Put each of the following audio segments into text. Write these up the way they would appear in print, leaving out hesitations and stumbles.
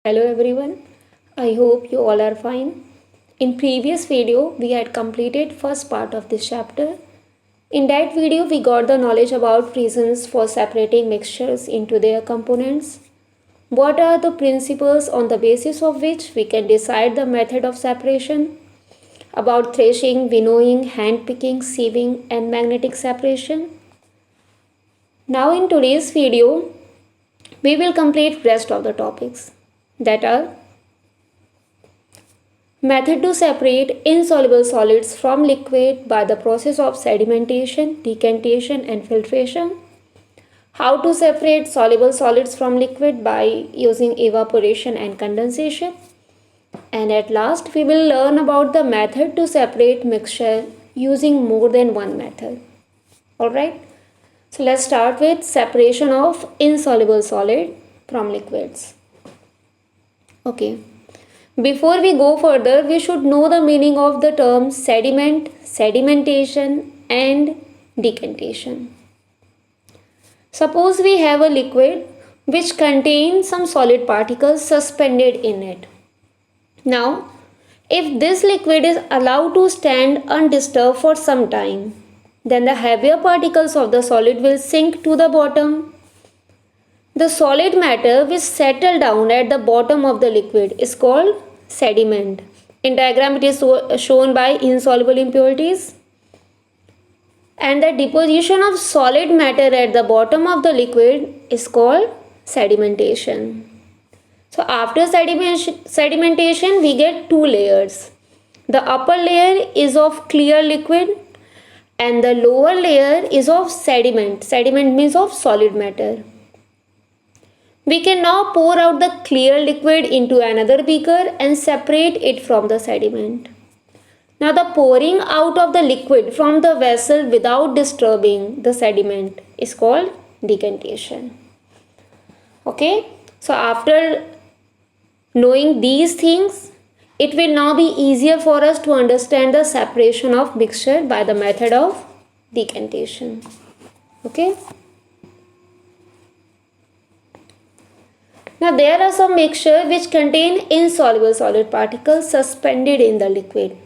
Hello everyone, I hope you all are fine. In previous video we had completed first part of this chapter. In that video we got the knowledge about reasons for separating mixtures into their components. What are the principles on the basis of which we can decide the method of separation? About threshing, winnowing, hand picking, sieving and magnetic separation. Now in today's video we will complete rest of the topics that are method to separate insoluble solids from liquid by the process of sedimentation, decantation and filtration. How to separate soluble solids from liquid by using evaporation and condensation. And at last we will learn about the method to separate mixture using more than one method. Alright. So let's start with separation of insoluble solid from liquids. Okay. Before we go further, we should know the meaning of the terms sediment, sedimentation and decantation. Suppose we have a liquid which contains some solid particles suspended in it. Now, if this liquid is allowed to stand undisturbed for some time, then the heavier particles of the solid will sink to the bottom. The solid matter which settle down at the bottom of the liquid is called sediment. In diagram it is shown by insoluble impurities. And the deposition of solid matter at the bottom of the liquid is called sedimentation. So after sedimentation we get two layers. The upper layer is of clear liquid and the lower layer is of sediment. Sediment means of solid matter. We can now pour out the clear liquid into another beaker and separate it from the sediment. Now the pouring out of the liquid from the vessel without disturbing the sediment is called decantation. Okay, so after knowing these things, it will now be easier for us to understand the separation of mixture by the method of decantation. Okay. Now there are some mixtures which contain insoluble solid particles suspended in the liquid.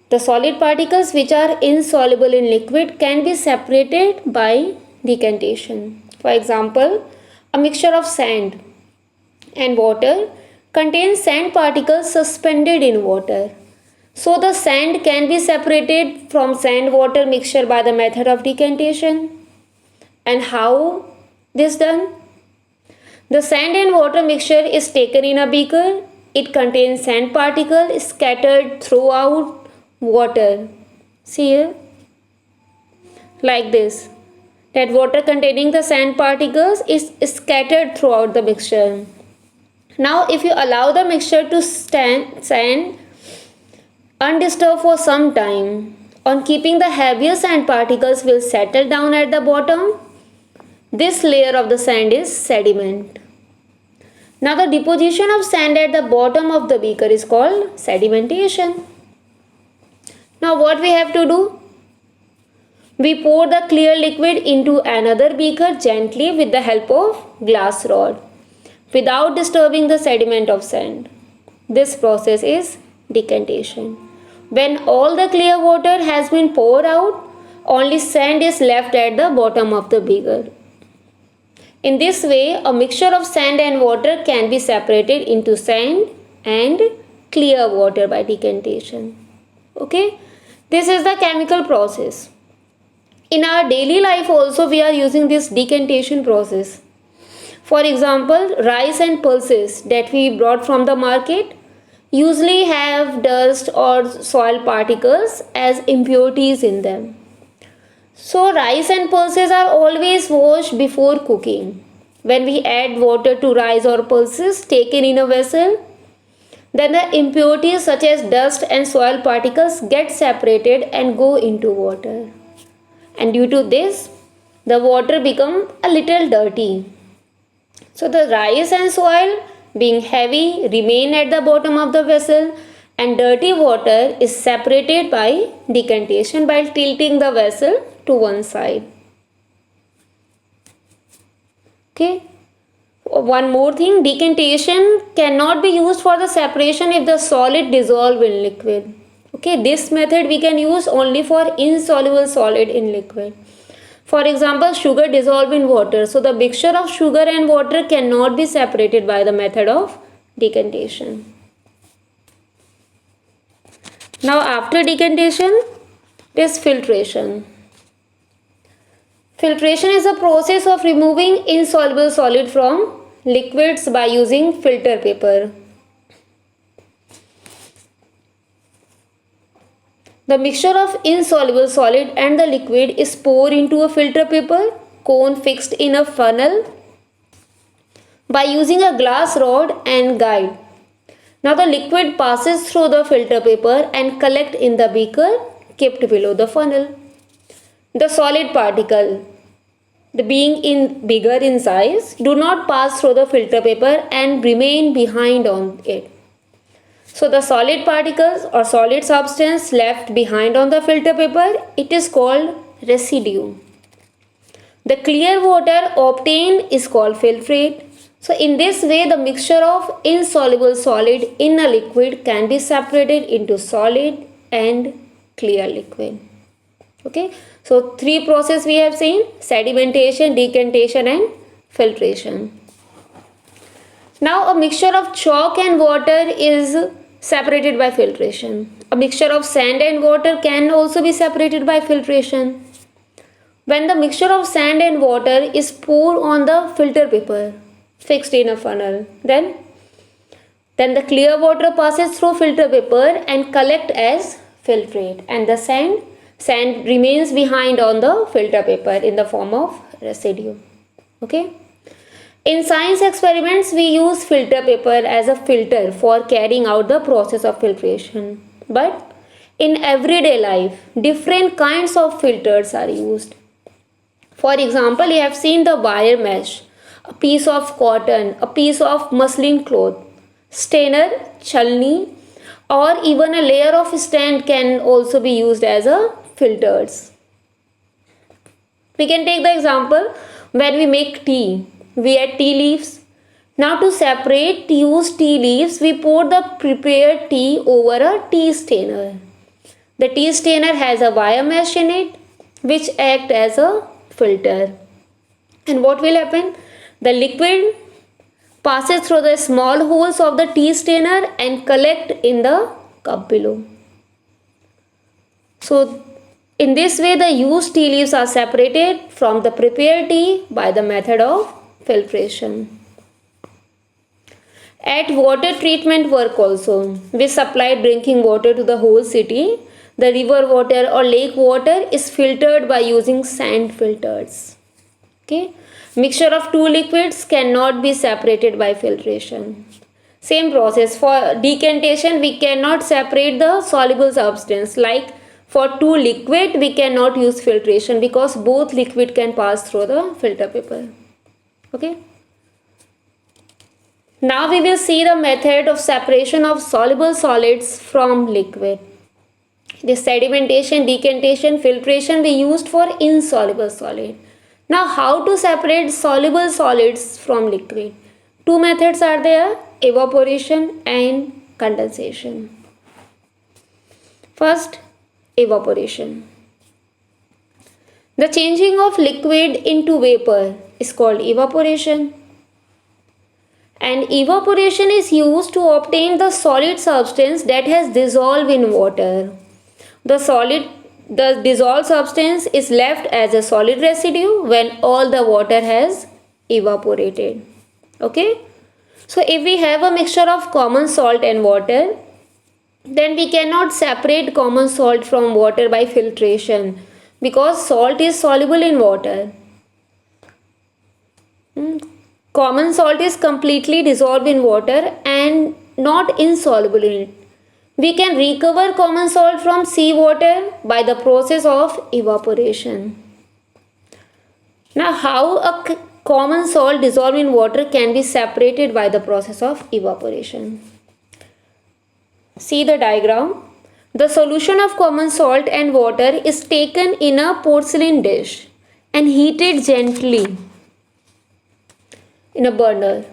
The solid particles which are insoluble in liquid can be separated by decantation. For example, a mixture of sand and water contains sand particles suspended in water. So the sand can be separated from sand-water mixture by the method of decantation. And how this done? The sand and water mixture is taken in a beaker. It contains sand particles scattered throughout water. See here? Like this. That water containing the sand particles is scattered throughout the mixture. Now if you allow the mixture to stand undisturbed for some time, on keeping the heavier sand particles will settle down at the bottom. This layer of the sand is sediment. Now the deposition of sand at the bottom of the beaker is called sedimentation. Now what we have to do? We pour the clear liquid into another beaker gently with the help of glass rod without disturbing the sediment of sand. This process is decantation. When all the clear water has been poured out, only sand is left at the bottom of the beaker. In this way, a mixture of sand and water can be separated into sand and clear water by decantation. Okay, this is the chemical process. In our daily life also we are using this decantation process. For example, rice and pulses that we brought from the market usually have dust or soil particles as impurities in them. So rice and pulses are always washed before cooking. When we add water to rice or pulses taken in a vessel, then the impurities such as dust and soil particles get separated and go into water. And due to this, the water become a little dirty. So the rice and soil being heavy remain at the bottom of the vessel and dirty water is separated by decantation by tilting the vessel to one side. Okay. One more thing, decantation cannot be used for the separation if the solid dissolve in liquid. Okay, this method we can use only for insoluble solid in liquid. For example, sugar dissolve in water. So the mixture of sugar and water cannot be separated by the method of decantation. Now after decantation, it is filtration. Filtration is a process of removing insoluble solid from liquids by using filter paper. The mixture of insoluble solid and the liquid is poured into a filter paper cone fixed in a funnel by using a glass rod and guide. Now the liquid passes through the filter paper and collect in the beaker kept below the funnel. The solid particle, being bigger in size, do not pass through the filter paper and remain behind on it. So the solid particles or solid substance left behind on the filter paper, it is called residue. The clear water obtained is called filtrate. So in this way, the mixture of insoluble solid in a liquid can be separated into solid and clear liquid. Okay, so three processes we have seen: sedimentation, decantation and filtration. Now a mixture of chalk and water is separated by filtration. A mixture of sand and water can also be separated by filtration. When the mixture of sand and water is poured on the filter paper fixed in a funnel, then the clear water passes through filter paper and collect as filtrate, and the sand remains behind on the filter paper in the form of residue. Okay. In science experiments, we use filter paper as a filter for carrying out the process of filtration. But in everyday life, different kinds of filters are used. For example, you have seen the wire mesh, a piece of cotton, a piece of muslin cloth, stainer, chalni, or even a layer of sand can also be used as a filters. We can take the example when we make tea. We add tea leaves. Now to separate used tea leaves, we pour the prepared tea over a tea stainer. The tea stainer has a wire mesh in it which act as a filter. And what will happen? The liquid passes through the small holes of the tea stainer and collect in the cup below. So in this way, the used tea leaves are separated from the prepared tea by the method of filtration. At water treatment work also, we supply drinking water to the whole city. The river water or lake water is filtered by using sand filters. Okay. Mixture of two liquids cannot be separated by filtration. Same process for decantation, we cannot separate the soluble substance. Like for two liquid, we cannot use filtration because both liquid can pass through the filter paper. Okay. Now we will see the method of separation of soluble solids from liquid. The sedimentation, decantation, filtration we used for insoluble solid. Now how to separate soluble solids from liquid? Two methods are there: evaporation and condensation. First, evaporation. The changing of liquid into vapor is called evaporation. And evaporation is used to obtain the solid substance that has dissolved in water. The dissolved substance is left as a solid residue when all the water has evaporated. Okay. So if we have a mixture of common salt and water, then we cannot separate common salt from water by filtration because salt is soluble in water. Common salt is completely dissolved in water and not insoluble in it. We can recover common salt from seawater by the process of evaporation. Now, how a common salt dissolved in water can be separated by the process of evaporation? See the diagram. The solution of common salt and water is taken in a porcelain dish and heated gently. in a burner.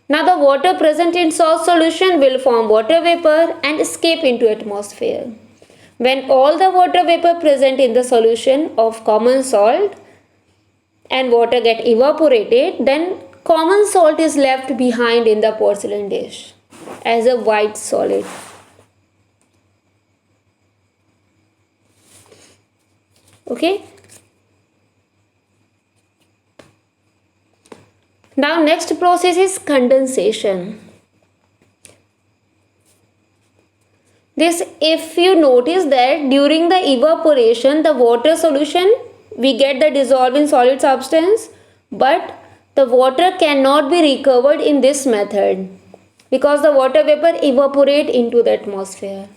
Now the water present in salt solution will form water vapor and escape into atmosphere. When all the water vapor present in the solution of common salt and water get evaporated, then common salt is left behind in the porcelain dish as a white solid. Okay. Now next process is condensation. This, if you notice that during the evaporation, the water solution, we get the dissolved in solid substance, but the water cannot be recovered in this method because the water vapor evaporate into the atmosphere.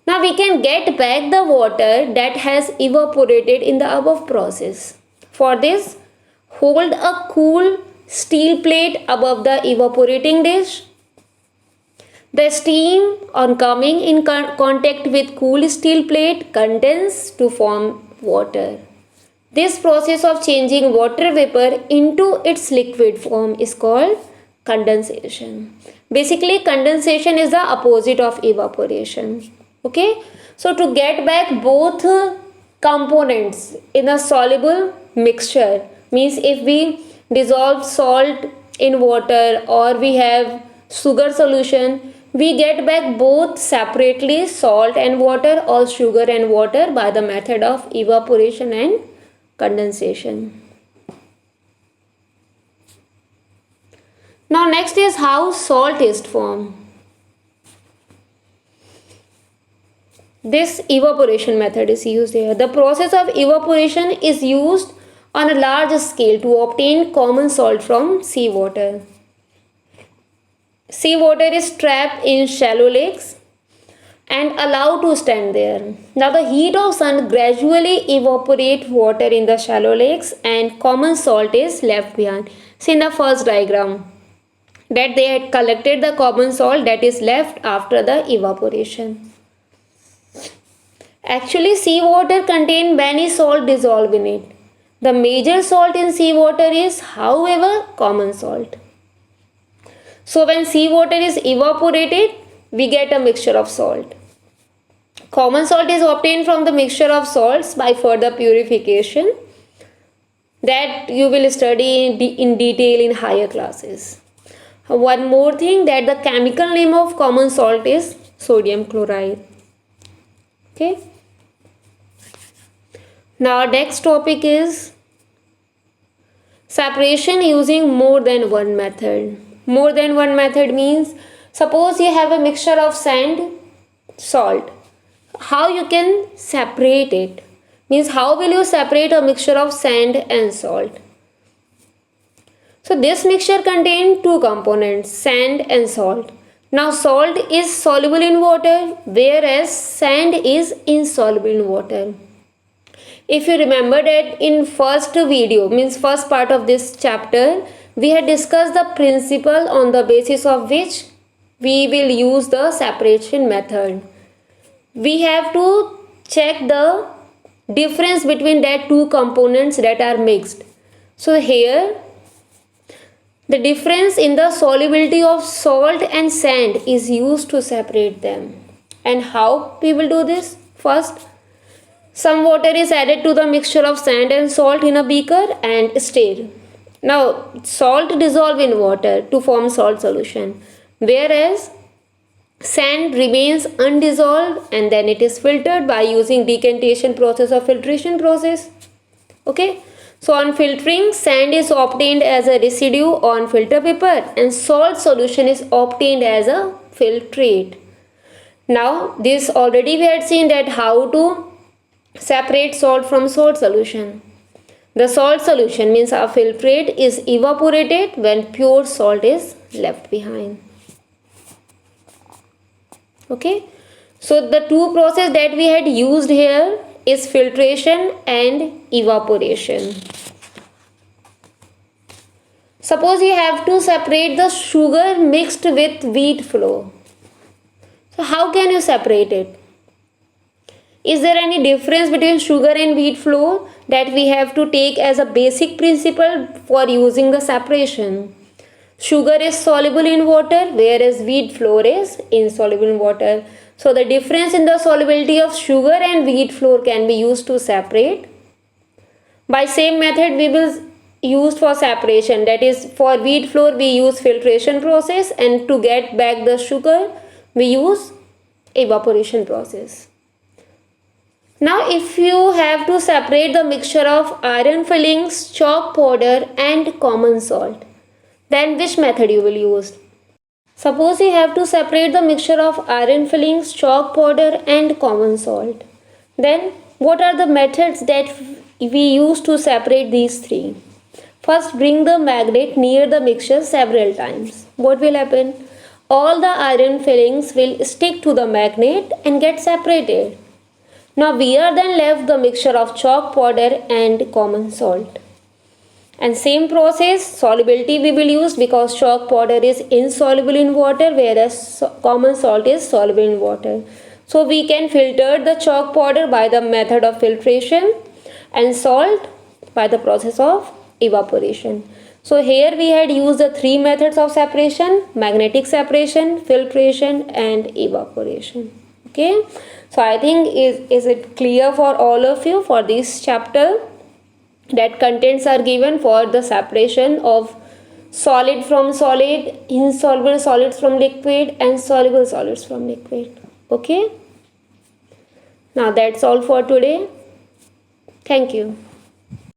Now we can get back the water that has evaporated in the above process. For this, hold a cool steel plate above the evaporating dish. The steam on coming in contact with cool steel plate condense to form water. This process of changing water vapor into its liquid form is called condensation. Basically, condensation is the opposite of evaporation. Okay, so to get back both components in a soluble mixture, means if we dissolve salt in water or we have sugar solution, we get back both separately, salt and water or sugar and water, by the method of evaporation and condensation. Now next is how salt is formed. This evaporation method is used here. The process of evaporation is used on a large scale to obtain common salt from seawater. Seawater is trapped in shallow lakes and allowed to stand there. Now the heat of sun gradually evaporates water in the shallow lakes and common salt is left behind. See in the first diagram that they had collected the common salt that is left after the evaporation. Actually, seawater contains many salt dissolved in it. The major salt in seawater is, however, common salt. So when seawater is evaporated, we get a mixture of salt. Common salt is obtained from the mixture of salts by further purification that you will study in detail in higher classes. One more thing, that the chemical name of common salt is sodium chloride. Okay. Now our next topic is separation using more than one method. More than one method means, suppose you have a mixture of sand, salt. How you can separate it? Means how will you separate a mixture of sand and salt? So this mixture contains two components, sand and salt. Now salt is soluble in water, whereas sand is insoluble in water. If you remember that in first video, means first part of this chapter, we had discussed the principle on the basis of which we will use the separation method. We have to check the difference between that two components that are mixed. So here the difference in the solubility of salt and sand is used to separate them. And how we will do this? First, some water is added to the mixture of sand and salt in a beaker and stirred. Now, salt dissolves in water to form salt solution, whereas sand remains undissolved and then it is filtered by using decantation process or filtration process. Okay. So on filtering, sand is obtained as a residue on filter paper and salt solution is obtained as a filtrate. Now this already we had seen that how to separate salt from salt solution. The salt solution means a filtrate is evaporated when pure salt is left behind. Okay. So the two process that we had used here is filtration and evaporation. Suppose you have to separate the sugar mixed with wheat flour. So how can you separate it? Is there any difference between sugar and wheat flour that we have to take as a basic principle for using the separation? Sugar is soluble in water, whereas wheat flour is insoluble in water. So the difference in the solubility of sugar and wheat flour can be used to separate. By same method we will use for separation, that is for wheat flour we use filtration process, and to get back the sugar we use evaporation process. Now if you have to separate the mixture of iron fillings, chalk powder and common salt, then which method you will use? Suppose you have to separate the mixture of iron fillings, chalk powder and common salt. Then what are the methods that we use to separate these three? First, bring the magnet near the mixture several times. What will happen? All the iron fillings will stick to the magnet and get separated. Now we are then left the mixture of chalk powder and common salt. And same process, solubility we will use, because chalk powder is insoluble in water whereas common salt is soluble in water. So we can filter the chalk powder by the method of filtration and salt by the process of evaporation. So here we had used the three methods of separation: magnetic separation, filtration and evaporation. Okay, so I think is it clear for all of you for this chapter, that contents are given for the separation of solid from solid, insoluble solids from liquid and soluble solids from liquid. Okay, now that's all for today. Thank you.